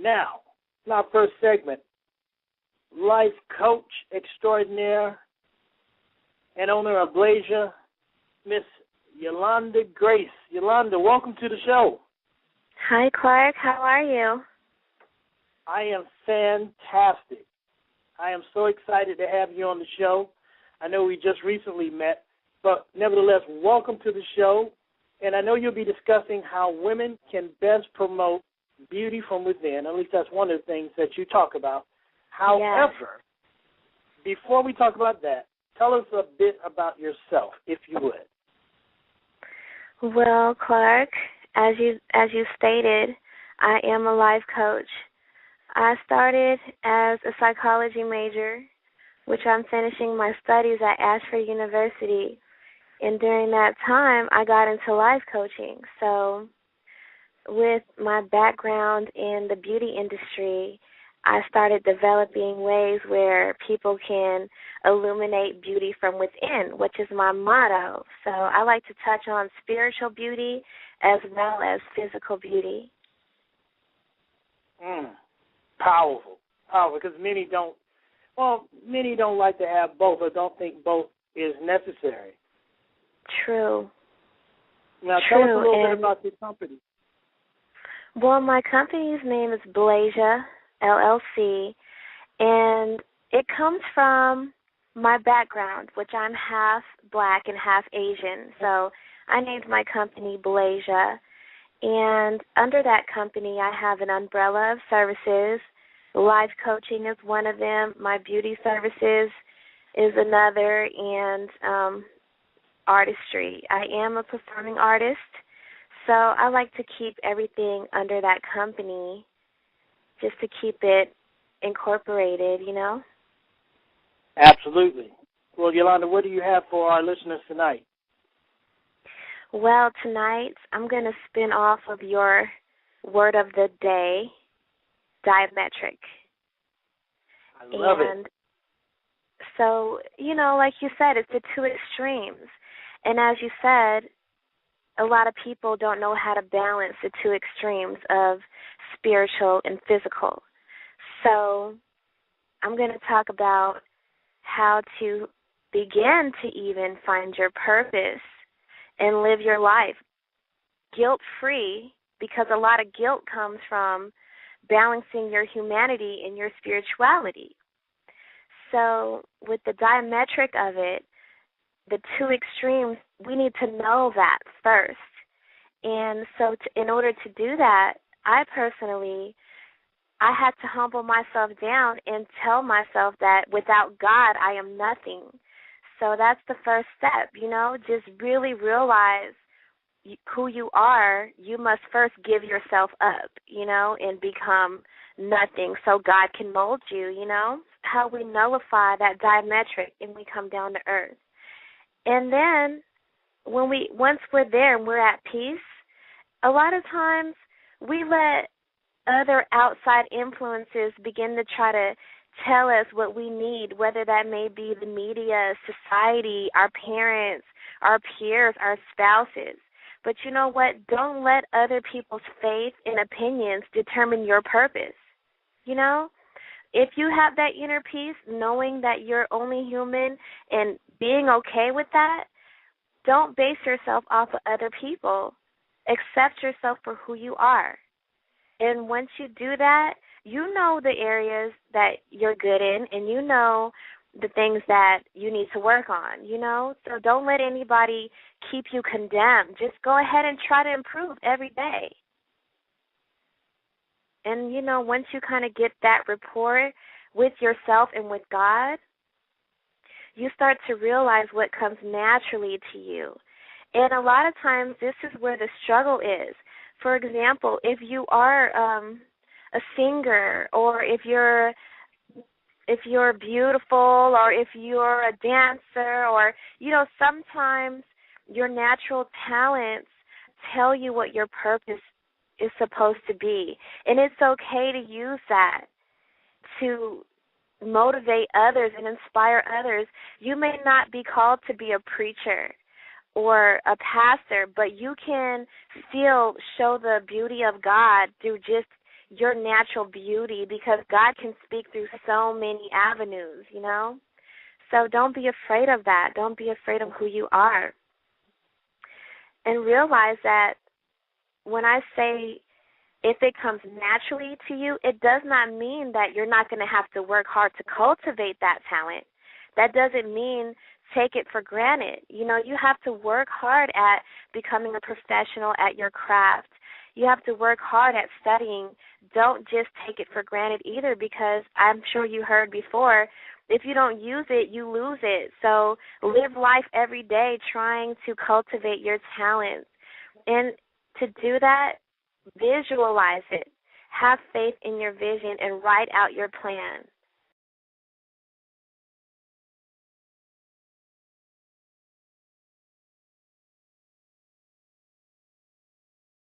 Now, in our first segment, life coach extraordinaire and owner of Blazer, Miss Yolanda Grace. Yolanda, welcome to the show. Hi, Clark. How are you? I am fantastic. I am so excited to have you on the show. I know we just recently met, but nevertheless, welcome to the show. And I know you'll be discussing how women can best promote beauty from within. At least that's one of the things that you talk about. However, before we talk about that, tell us a bit about yourself, if you would. Well, Clark, as you stated, I am a life coach. I started as a psychology major, which I'm finishing my studies at Ashford University. And during that time, I got into life coaching. So with my background in the beauty industry, I started developing ways where people can illuminate beauty from within, which is my motto. So I like to touch on spiritual beauty as well as physical beauty. Powerful, because many don't like to have both or don't think both is necessary. True. Now, tell us a little bit about your company. Well, my company's name is Blazer, LLC, and it comes from my background, which I'm half black and half Asian. So I named my company Blazer, and under that company I have an umbrella of services. Life coaching is one of them. My beauty services is another, and artistry. I am a performing artist, so I like to keep everything under that company just to keep it incorporated, you know? Absolutely. Well, Yolanda, what do you have for our listeners tonight? Well, tonight I'm going to spin off of your word of the day, diametric. I love it. So, you know, like you said, it's the two extremes. And as you said, a lot of people don't know how to balance the two extremes of spiritual and physical. So I'm going to talk about how to begin to even find your purpose and live your life guilt-free, because a lot of guilt comes from balancing your humanity and your spirituality. So with the diametric of it, the two extremes, we need to know that first. And so in order to do that, I had to humble myself down and tell myself that without God, I am nothing. So that's the first step, you know, just really realize who you are. You must first give yourself up, you know, and become nothing so God can mold you, you know, how we nullify that diametric and we come down to earth. And then once we're there and we're at peace, a lot of times we let other outside influences begin to try to tell us what we need, whether that may be the media, society, our parents, our peers, our spouses. But you know what? Don't let other people's faith and opinions determine your purpose. You know? If you have that inner peace, knowing that you're only human and being okay with that, don't base yourself off of other people. Accept yourself for who you are. And once you do that, you know the areas that you're good in, and you know the things that you need to work on, you know? So don't let anybody keep you condemned. Just go ahead and try to improve every day. And, you know, once you kind of get that rapport with yourself and with God, you start to realize what comes naturally to you. And a lot of times this is where the struggle is. For example, if you are a singer, or if you're beautiful, or if you're a dancer, or, you know, sometimes your natural talents tell you what your purpose is supposed to be. And it's okay to use that to motivate others and inspire others. You may not be called to be a preacher or a pastor, but you can still show the beauty of God through just your natural beauty, because God can speak through so many avenues, you know? So don't be afraid of that. Don't be afraid of who you are. And realize that when I say if it comes naturally to you, it does not mean that you're not going to have to work hard to cultivate that talent. That doesn't mean take it for granted. You know, you have to work hard at becoming a professional at your craft. You have to work hard at studying. Don't just take it for granted either, because I'm sure you heard before, if you don't use it, you lose it. So live life every day trying to cultivate your talents. And to do that, visualize it. Have faith in your vision and write out your plan.